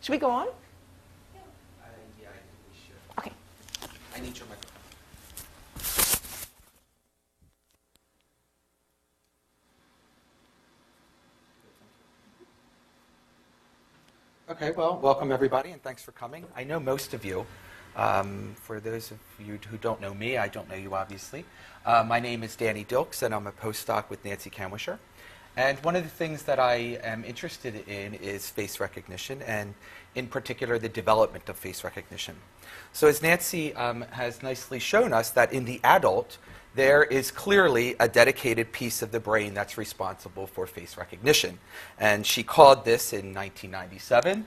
Should we go on? Yeah, I think we should. Okay. I need your microphone. Okay, well, welcome everybody, and thanks for coming. I know most of you. For those of you who don't know me, I don't know you obviously. My name is Danny Dilks, and I'm a postdoc with Nancy Kanwisher. And one of the things that I am interested in is face recognition, and in particular, the development of face recognition. So as Nancy has nicely shown us, that in the adult, there is clearly a dedicated piece of the brain that's responsible for face recognition. And she called this in 1997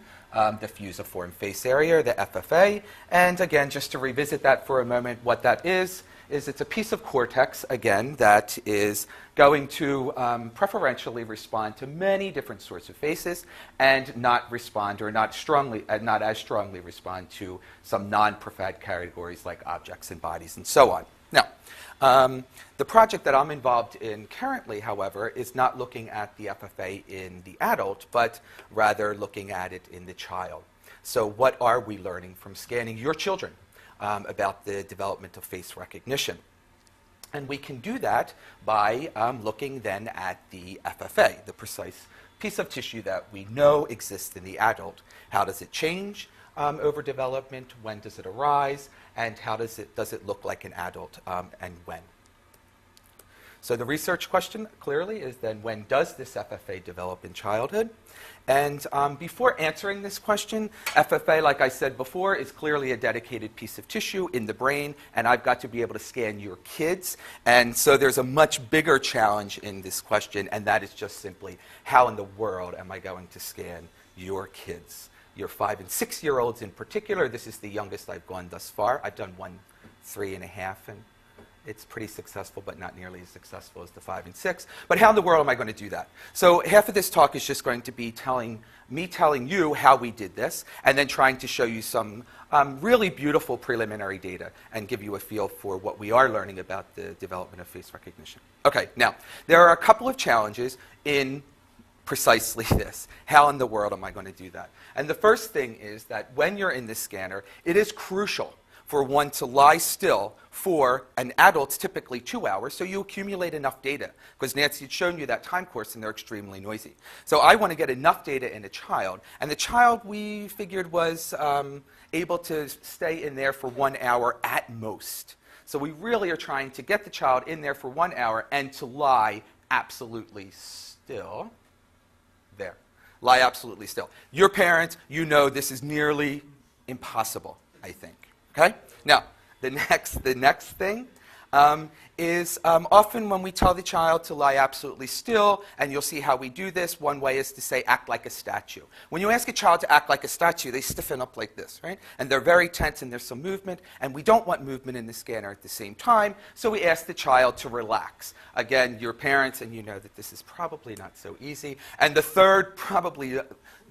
the fusiform face area, the FFA. And again, just to revisit that for a moment, what that is it's a piece of cortex, again, that is going to preferentially respond to many different sorts of faces and not respond, or not as strongly respond to some non-preferred categories like objects and bodies and so on. Now, the project that I'm involved in currently, however, is not looking at the FFA in the adult, but rather looking at it in the child. So what are we learning from scanning your children about the development of face recognition? And we can do that by looking then at the FFA, the precise piece of tissue that we know exists in the adult. How does it change over development? When does it arise? And how does it look like an adult, and when? So the research question clearly is then, when does this FFA develop in childhood? And before answering this question, FFA, like I said before, is clearly a dedicated piece of tissue in the brain, and I've got to be able to scan your kids. And so there's a much bigger challenge in this question, and that is just simply, how in the world am I going to scan your kids? Your 5- and 6-year-olds in particular. This is the youngest I've gone thus far. I've done one 3.5, and it's pretty successful, but not nearly as successful as the 5 and 6. But how in the world am I going to do that? So half of this talk is just going to be telling you how we did this, and then trying to show you some really beautiful preliminary data and give you a feel for what we are learning about the development of face recognition. Okay, now, there are a couple of challenges in precisely this. How in the world am I going to do that? And the first thing is that when you're in the scanner, it is crucial for one to lie still for an adult's typically 2 hours, so you accumulate enough data, because Nancy had shown you that time course and they're extremely noisy. So I want to get enough data in a child, and the child we figured was able to stay in there for 1 hour at most. So we really are trying to get the child in there for 1 hour and to lie absolutely still. There. Lie absolutely still. Your parents, you know this is nearly impossible, I think. Okay? Now, the next thing is often when we tell the child to lie absolutely still, and you'll see how we do this, one way is to say, act like a statue. When you ask a child to act like a statue, they stiffen up like this, right? And they're very tense, and there's some movement, and we don't want movement in the scanner at the same time, so we ask the child to relax. Again, your parents, and you know that this is probably not so easy. And the third, probably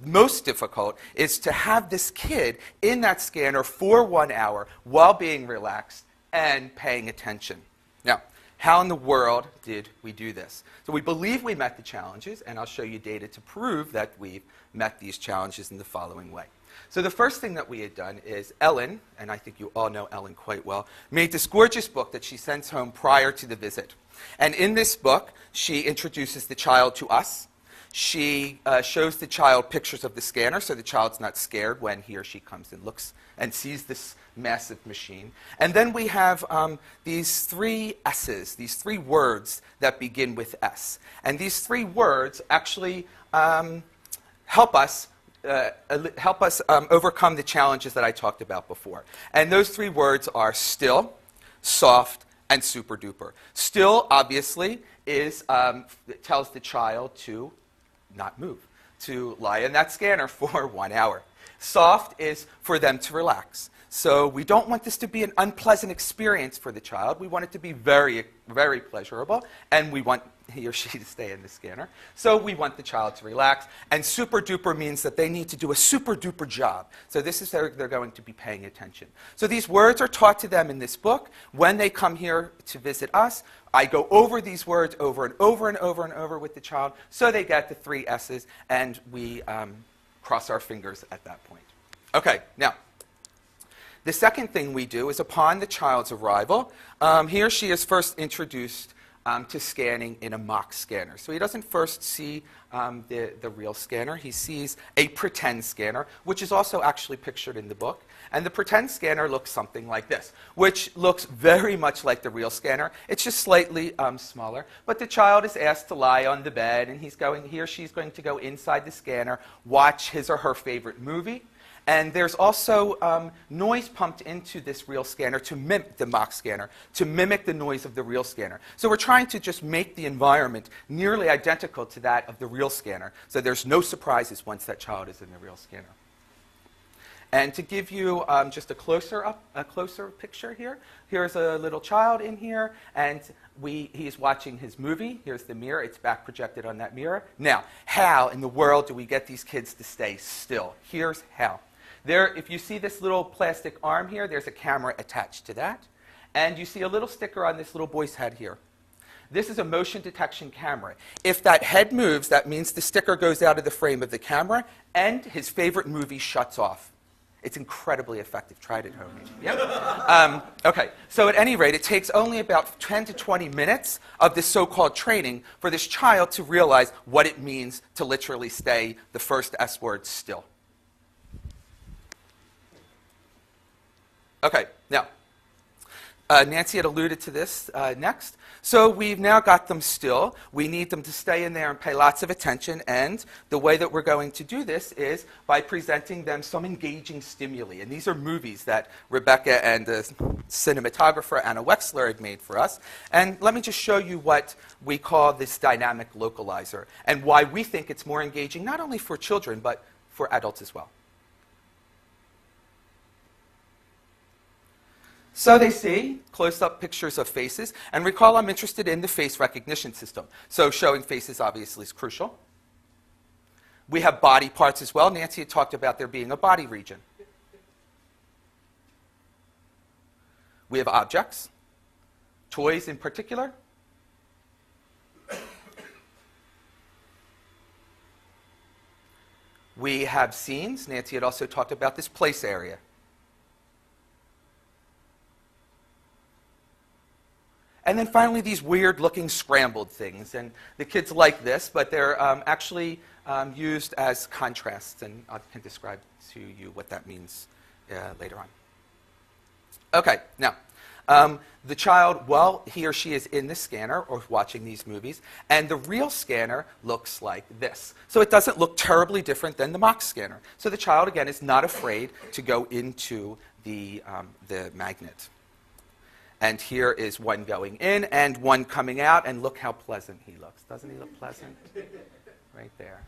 most difficult, is to have this kid in that scanner for 1 hour while being relaxed and paying attention. Now, how in the world did we do this? So we believe we met the challenges, and I'll show you data to prove that we've met these challenges in the following way. So the first thing that we had done is Ellen, and I think you all know Ellen quite well, made this gorgeous book that she sends home prior to the visit. And in this book, she introduces the child to us. She shows the child pictures of the scanner, so the child's not scared when he or she comes and looks and sees this massive machine. And then we have these 3 S's, these 3 words that begin with S. And these 3 words actually help us overcome the challenges that I talked about before. And those 3 words are still, soft, and super duper. Still, obviously, tells the child to not move, to lie in that scanner for 1 hour. Soft is for them to relax. So we don't want this to be an unpleasant experience for the child. We want it to be very, very pleasurable, and we want he or she to stay in the scanner. So we want the child to relax. And super duper means that they need to do a super duper job. So this is they're going to be paying attention. So these words are taught to them in this book. When they come here to visit us, I go over these words over and over and over and over with the child, so they get the 3 S's, and we cross our fingers at that point. Okay, now, the second thing we do is upon the child's arrival, he or she is first introduced to scanning in a mock scanner. So he doesn't first see the real scanner. He sees a pretend scanner, which is also actually pictured in the book. And the pretend scanner looks something like this, which looks very much like the real scanner. It's just slightly smaller. But the child is asked to lie on the bed, and he or she's going to go inside the scanner, watch his or her favorite movie. And there's also noise pumped into this real scanner to mimic the mock scanner, to mimic the noise of the real scanner. So we're trying to just make the environment nearly identical to that of the real scanner, so there's no surprises once that child is in the real scanner. And to give you just a closer picture here, here's a little child in here, and he's watching his movie. Here's the mirror. It's back projected on that mirror. Now, how in the world do we get these kids to stay still? Here's how. If you see this little plastic arm here, there's a camera attached to that. And you see a little sticker on this little boy's head here. This is a motion detection camera. If that head moves, that means the sticker goes out of the frame of the camera, and his favorite movie shuts off. It's incredibly effective. Try it at home. Yep. Okay, so at any rate, it takes only about 10 to 20 minutes of this so-called training for this child to realize what it means to literally stay the first S word still. Okay, now, Nancy had alluded to this next. So we've now got them still. We need them to stay in there and pay lots of attention. And the way that we're going to do this is by presenting them some engaging stimuli. And these are movies that Rebecca and the cinematographer Anna Wexler had made for us. And let me just show you what we call this dynamic localizer and why we think it's more engaging, not only for children, but for adults as well. So they see close-up pictures of faces, and recall I'm interested in the face recognition system. So showing faces obviously is crucial. We have body parts as well. Nancy had talked about there being a body region. We have objects, toys in particular. We have scenes. Nancy had also talked about this place area. And then finally, these weird-looking scrambled things. And the kids like this, but they're actually used as contrasts. And I can describe to you what that means later on. Okay, now, the child, well, he or she is in the scanner or watching these movies, and the real scanner looks like this. So it doesn't look terribly different than the mock scanner. So the child, again, is not afraid to go into the magnet. And here is one going in and one coming out, and look how pleasant he looks. Doesn't he look pleasant? Right there.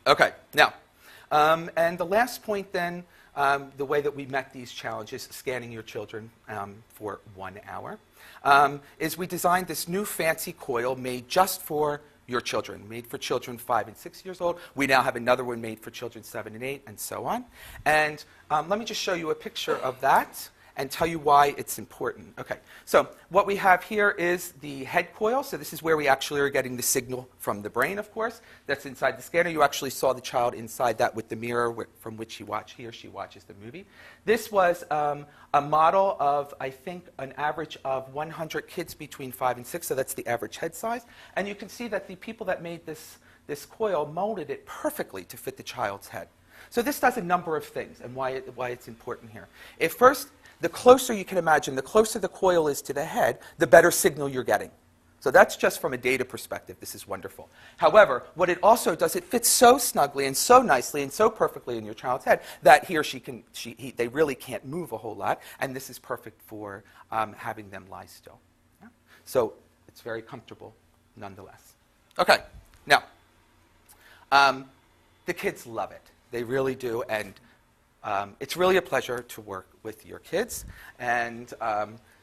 Okay, now, and the last point then, the way that we met these challenges, scanning your children for 1 hour, is we designed this new fancy coil made just for your children, made for children 5 and 6 years old. We now have another one made for children 7 and 8, and so on. And let me just show you a picture of that and tell you why it's important. Okay, so what we have here is the head coil. So this is where we actually are getting the signal from the brain, of course. That's inside the scanner. You actually saw the child inside that with the mirror from which he or she watches the movie. This was a model of, I think, an average of 100 kids between 5 and 6, so that's the average head size. And you can see that the people that made this coil molded it perfectly to fit the child's head. So this does a number of things, and why it's important here. First, the closer you can imagine, the closer the coil is to the head, the better signal you're getting. So that's just from a data perspective. This is wonderful. However, what it also does, it fits so snugly and so nicely and so perfectly in your child's head that he or she they really can't move a whole lot, and this is perfect for having them lie still. Yeah? So it's very comfortable nonetheless. Okay, now, the kids love it. They really do, and it's really a pleasure to work with your kids. And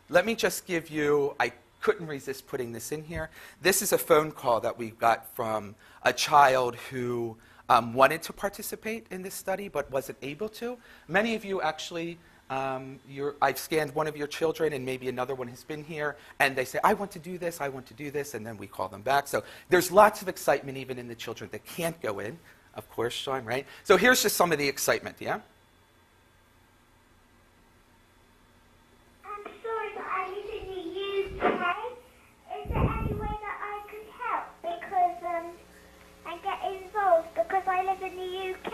let me just give you, I couldn't resist putting this in here. This is a phone call that we got from a child who wanted to participate in this study but wasn't able to. Many of you actually, I've scanned one of your children and maybe another one has been here, and they say, I want to do this, and then we call them back. So there's lots of excitement even in the children that can't go in. Of course, Sean, right? So here's just some of the excitement, yeah? I'm sorry, but I live in the UK. Is there any way that I could help? Because I get involved because I live in the UK.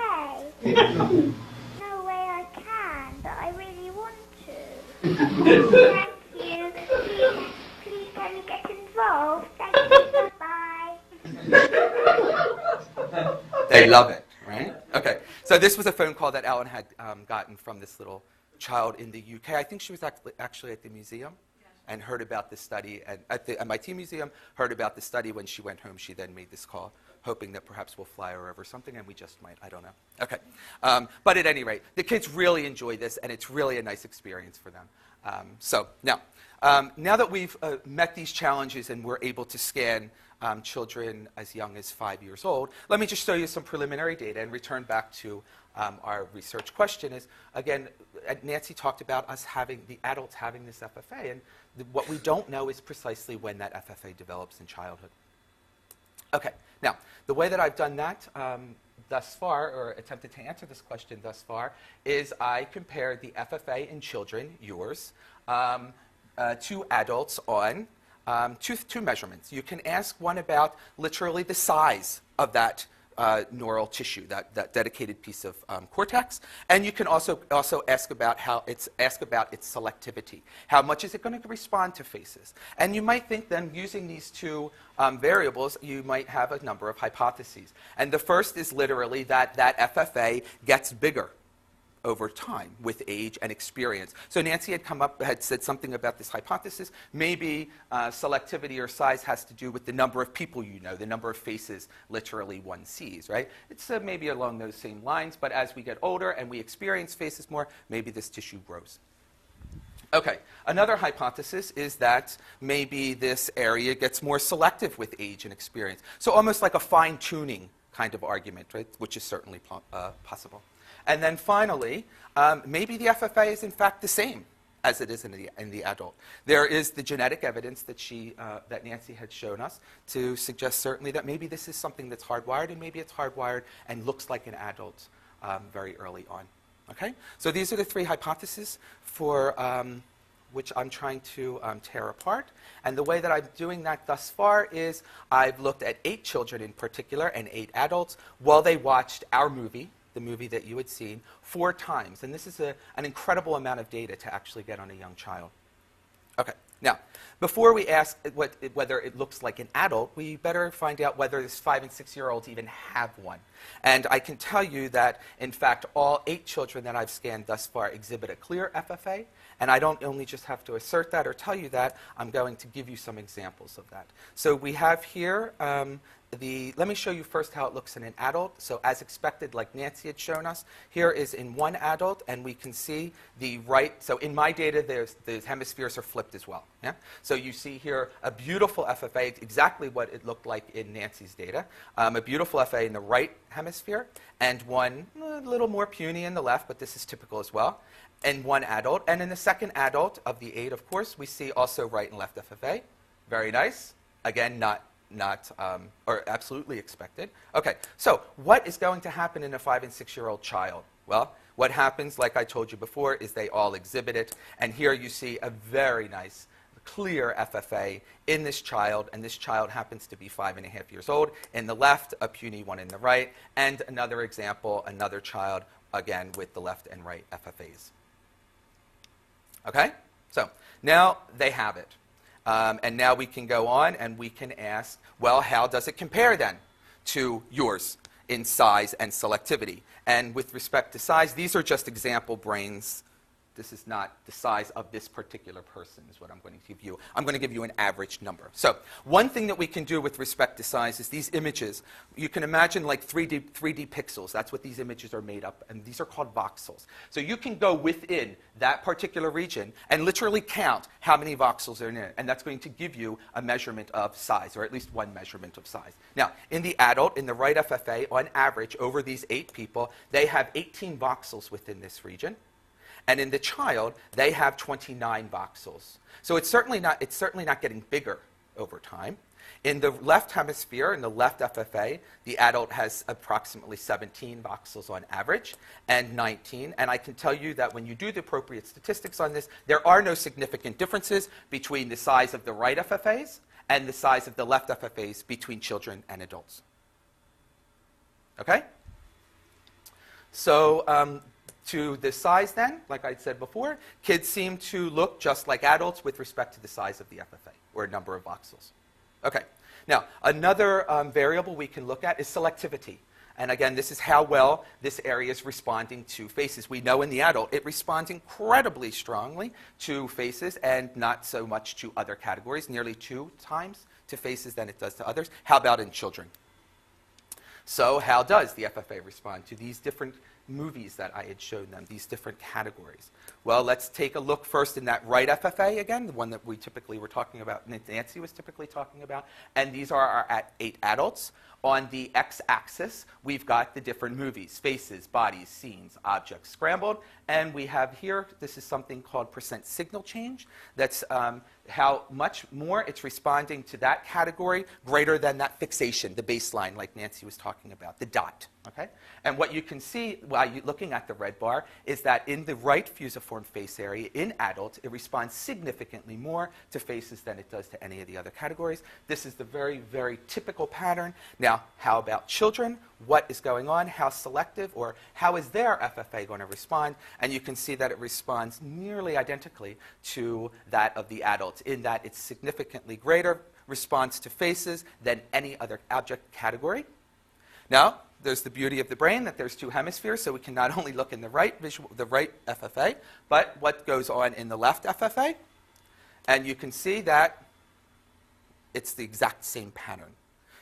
No way I can, but I really want to. Thank you. Please can you get involved? Thank you. Bye. They love it, right? Okay, so this was a phone call that Ellen had gotten from this little child in the UK. I think she was actually at the museum and heard about this study, and at the MIT museum, heard about the study. When she went home, she then made this call, hoping that perhaps we'll fly her over something, and we just might, I don't know. Okay, but at any rate, the kids really enjoy this, and it's really a nice experience for them. So now that we've met these challenges and we're able to scan children as young as 5 years old, let me just show you some preliminary data and return back to our research question is, again, Nancy talked about us having, the adults having this FFA, and what we don't know is precisely when that FFA develops in childhood. Okay, now, the way that I've done that thus far, or attempted to answer this question thus far, is I compared the FFA in children, yours, to adults on two measurements. You can ask one about literally the size of that neural tissue, that dedicated piece of cortex, and you can also ask about its selectivity. How much is it going to respond to faces? And you might think then, using these two variables, you might have a number of hypotheses. And the first is literally that FFA gets bigger over time with age and experience. So Nancy had said something about this hypothesis. Maybe selectivity or size has to do with the number of people you know, the number of faces literally one sees, right? It's maybe along those same lines, but as we get older and we experience faces more, maybe this tissue grows. Okay, another hypothesis is that maybe this area gets more selective with age and experience. So almost like a fine-tuning kind of argument, right? Which is certainly possible. And then finally, maybe the FFA is in fact the same as it is in the adult. There is the genetic evidence that Nancy had shown us to suggest certainly that maybe this is something that's hardwired, and maybe it's hardwired and looks like an adult very early on. Okay? So these are the three hypotheses for which I'm trying to tear apart. And the way that I'm doing that thus far is I've looked at 8 children in particular and 8 adults while they watched our movie, the movie that you had seen, 4 times. And this is an incredible amount of data to actually get on a young child. Okay, now, before we ask whether it looks like an adult, we better find out whether this 5- and 6-year-olds even have one. And I can tell you that, in fact, all 8 children that I've scanned thus far exhibit a clear FFA. And I don't only just have to assert that or tell you that, I'm going to give you some examples of that. So we have here let me show you first how it looks in an adult. So as expected, like Nancy had shown us, here is in one adult, and we can see the right. So in my data, the hemispheres are flipped as well. Yeah? So you see here a beautiful FFA, exactly what it looked like in Nancy's data. A beautiful FFA in the right hemisphere, and one a little more puny in the left, but this is typical as well, and one adult. And in the second adult of the 8, of course, we see also right and left FFA. Very nice. Again, not or absolutely expected. Okay, so what is going to happen in a 5- and 6-year-old child? Well, what happens, like I told you before, is they all exhibit it. And here you see a very nice, clear FFA in this child, and this child happens to be 5.5 years old. In the left, a puny one in the right, and another example, another child, again, with the left and right FFAs. Okay? So now they have it. And now we can go on and we can ask, well, how does it compare then to yours in size and selectivity? And with respect to size, these are just example brains. This is not the size of this particular person is what I'm going to give you. I'm going to give you an average number. So one thing that we can do with respect to size is these images. You can imagine like 3D pixels. That's what these images are made up. And these are called voxels. So you can go within that particular region and literally count how many voxels are in it. And that's going to give you a measurement of size, or at least one measurement of size. Now, in the adult, in the right FFA, on average, over these 8 people, they have 18 voxels within this region. And in the child, they have 29 voxels. So it's certainly not getting bigger over time. In the left hemisphere, in the left FFA, the adult has approximately 17 voxels on average and 19. And I can tell you that when you do the appropriate statistics on this, there are no significant differences between the size of the right FFAs and the size of the left FFAs between children and adults. Okay? So to the size then, like I said before, kids seem to look just like adults with respect to the size of the FFA, or number of voxels. Okay. Now, another variable we can look at is selectivity. And again, this is how well this area is responding to faces. We know in the adult it responds incredibly strongly to faces and not so much to other categories, nearly 2 times to faces than it does to others. How about in children? So how does the FFA respond to these different movies that I had shown them, these different categories? Well, let's take a look first in that right FFA again, the one that we typically were talking about, Nancy was typically talking about, and these are our 8 adults. On the x-axis, we've got the different movies, faces, bodies, scenes, objects scrambled, and we have here, this is something called percent signal change. That's how much more it's responding to that category greater than that fixation, the baseline like Nancy was talking about, the dot. Okay? And what you can see while you're looking at the red bar is that in the right fusiform face area, in adults, it responds significantly more to faces than it does to any of the other categories. This is the very, very typical pattern. Now, how about children? What is going on? How selective, or how is their FFA going to respond? And you can see that it responds nearly identically to that of the adults, in that it's significantly greater response to faces than any other object category. Now, there's the beauty of the brain that there's 2 hemispheres, so we can not only look in the right FFA, but what goes on in the left FFA. And you can see that it's the exact same pattern.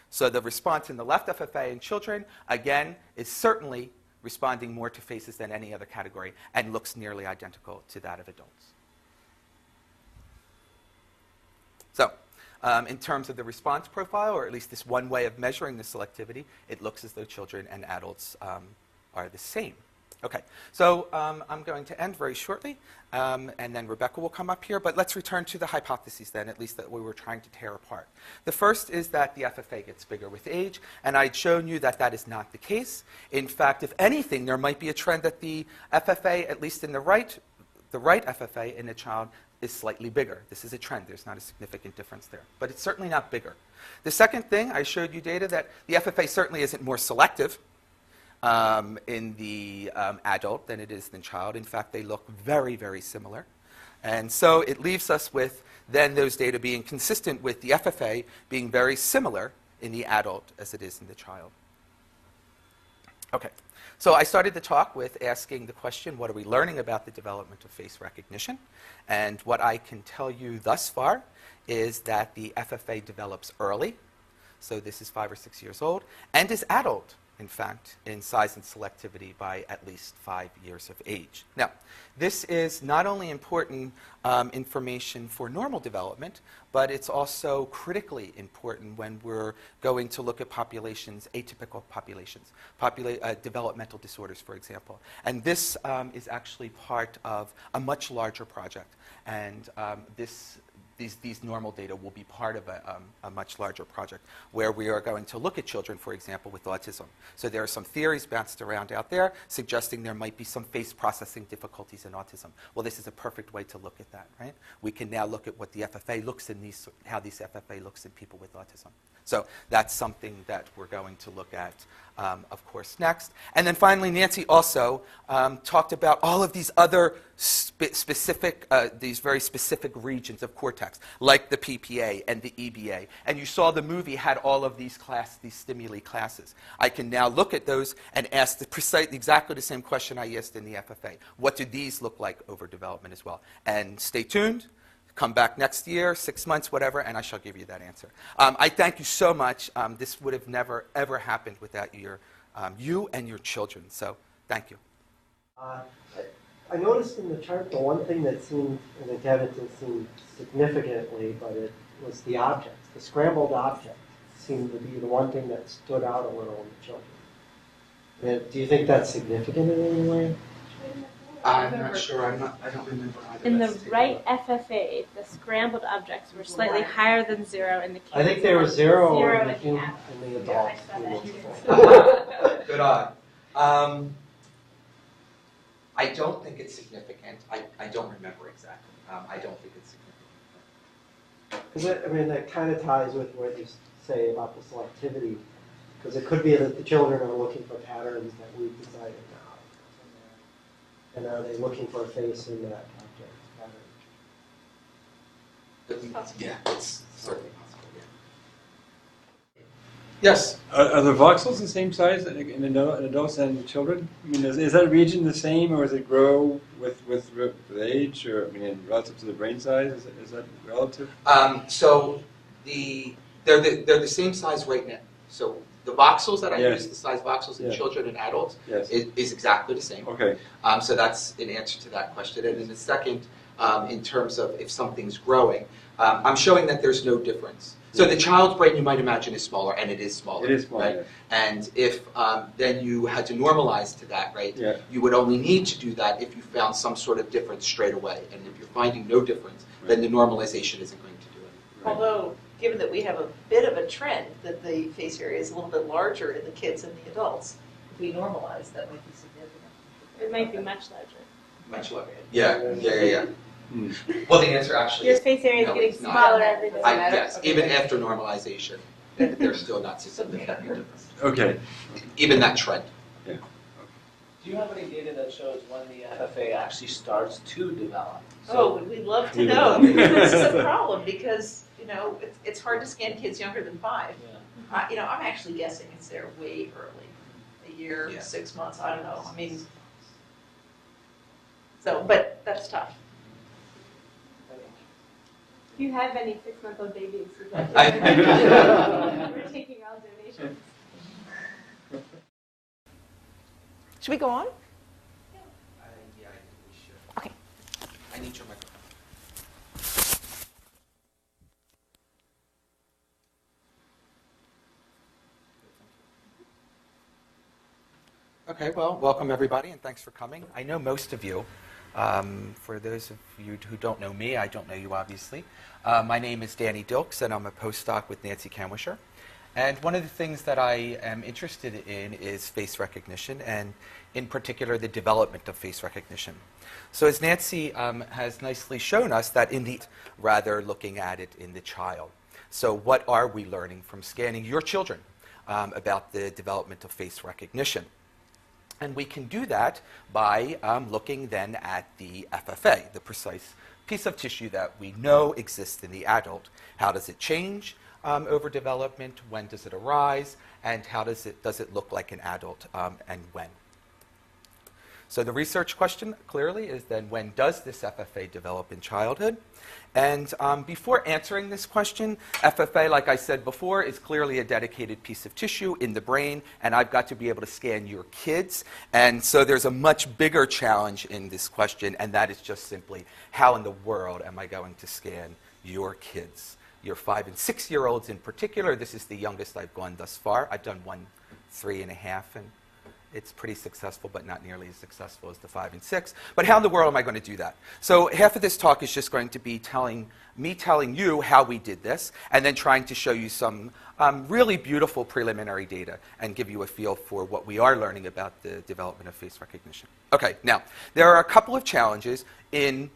So the response in the left FFA in children, again, is certainly responding more to faces than any other category and looks nearly identical to that of adults. So, in terms of the response profile, or at least this one way of measuring the selectivity, it looks as though children and adults are the same. Okay, so I'm going to end very shortly, and then Rebecca will come up here. But let's return to the hypotheses then, at least that we were trying to tear apart. The first is that the FFA gets bigger with age, and I'd shown you that that is not the case. In fact, if anything, there might be a trend that the FFA, at least in the right FFA in a child, is slightly bigger. This is a trend. There's not a significant difference there. But it's certainly not bigger. The second thing, I showed you data that the FFA certainly isn't more selective in the adult than it is in child. In fact, they look very, very similar. And so it leaves us with then those data being consistent with the FFA being very similar in the adult as it is in the child. Okay. So I started the talk with asking the question, what are we learning about the development of face recognition? And what I can tell you thus far is that the FFA develops early, so this is 5 or 6 years old, and is adult, in fact, in size and selectivity by at least 5 years of age. Now, this is not only important information for normal development, but it's also critically important when we're going to look at populations, atypical populations, developmental disorders, for example. And this is actually part of a much larger project. And these normal data will be part of a much larger project where we are going to look at children, for example, with autism. So there are some theories bounced around out there suggesting there might be some face processing difficulties in autism. Well, this is a perfect way to look at that, right? We can now look at what the FFA looks in how these FFA looks in people with autism. So that's something that we're going to look at, of course, next. And then finally, Nancy also talked about all of these other these very specific regions of cortex, like the PPA and the EBA. And you saw the movie had all of these stimuli classes. I can now look at those and ask exactly the same question I asked in the FFA. What do these look like over development as well? And stay tuned. Come back next year, 6 months, whatever, and I shall give you that answer. I thank you so much. This would have never, ever happened without you and your children. So thank you. I noticed in the chart the one thing that seemed, and again it didn't seem significantly, but it was the objects. The scrambled object seemed to be the one thing that stood out a little in the children. Do you think that's significant in any way? I'm not sure. I don't remember either. In the right FFA, the scrambled objects were slightly higher than 0 in the kids. I think they were 0 in the in the adults. adults. We looked for. Good eye. I don't think it's significant. I don't remember exactly. I don't think it's significant. Because that kind of ties with what you say about the selectivity. Because it could be that the children are looking for patterns that we've decided now. And are they looking for a face in that object pattern? Yeah, it's certainly possible. Yeah. Yes. Are the voxels the same size in adults and children? I mean, is that region the same, or does it grow with age, or relative to the brain size? Is that relative? So they're the same size right now. So the voxels that I use, the size voxels in children and adults, is exactly the same. Okay. So that's an answer to that question. And then the second, in terms of if something's growing, I'm showing that there's no difference. So the child's brain, you might imagine, is smaller, and it is smaller. It is smaller. Right? And if then you had to normalize to that, right? Yeah. You would only need to do that if you found some sort of difference straight away. And if you're finding no difference, then the normalization isn't going to do it. Right. Although, given that we have a bit of a trend that the face area is a little bit larger in the kids and the adults, if we normalize, that might be significant. It might be much larger. Much larger. Yeah. Well, the answer actually Your is face area is no, getting it's not. smaller every day. Yes, even after normalization, they're still not significantly different. Okay. Even that trend. Yeah. Do you have any data that shows when the FFA actually starts to develop? Oh, we'd love to know. This is a problem because, it's hard to scan kids younger than 5. Yeah. I'm actually guessing it's there way early. A year, 6 months, I don't know. But that's tough. If you have any 6-month-old babies, we're taking all donations. Should we go on? Yeah, I think we should. Okay. I need your microphone. Okay, well, welcome everybody, and thanks for coming. I know most of you. For those of you who don't know me, I don't know you obviously. My name is Danny Dilks, and I'm a postdoc with Nancy Kanwisher. And one of the things that I am interested in is face recognition, and in particular, the development of face recognition. So as Nancy has nicely shown us, that in the rather looking at it in the child. So what are we learning from scanning your children about the development of face recognition? And we can do that by looking then at the FFA, the precise piece of tissue that we know exists in the adult. How does it change over development? When does it arise? And how does it look like an adult, and when? So the research question clearly is then, when does this FFA develop in childhood? And before answering this question, FFA, like I said before, is clearly a dedicated piece of tissue in the brain, and I've got to be able to scan your kids. And so there's a much bigger challenge in this question, and that is just simply, how in the world am I going to scan your kids? Your 5- and 6-year-olds in particular. This is the youngest I've gone thus far. I've done one 3.5, and it's pretty successful, but not nearly as successful as the 5 and 6. But how in the world am I going to do that? So half of this talk is just going to be telling you how we did this, and then trying to show you some really beautiful preliminary data and give you a feel for what we are learning about the development of face recognition. Okay, now, there are a couple of challenges in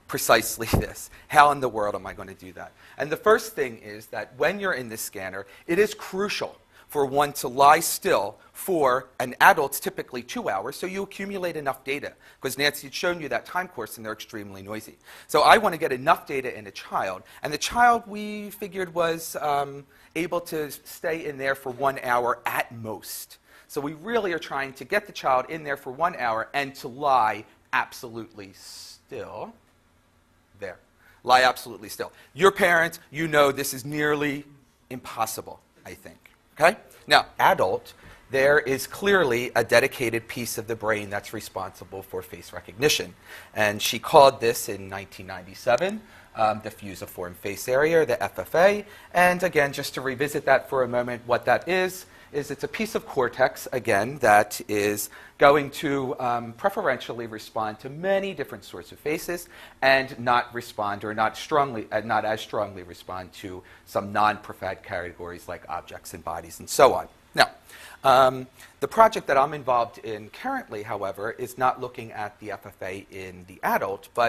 precisely this. How in the world am I going to do that? And the first thing is that when you're in this scanner, it is crucial for one to lie still for an adult's typically 2 hours, so you accumulate enough data. Because Nancy had shown you that time course, and they're extremely noisy. So I want to get enough data in a child, and the child we figured was able to stay in there for 1 hour at most. So we really are trying to get the child in there for 1 hour and to lie absolutely still. There. Lie absolutely still. Your parents, you know this is nearly impossible, I think. Okay? Now, adult, there is clearly a dedicated piece of the brain that's responsible for face recognition. And she called this in 1997 the fusiform face area, the FFA. And again, just to revisit that for a moment, what that is is it's a piece of cortex, again, that is going to preferentially respond to many different sorts of faces and not respond or not as strongly respond to some non-preferred categories like objects and bodies and so on. Now, the project that I'm involved in currently, however, is not looking at the FFA in the adult, but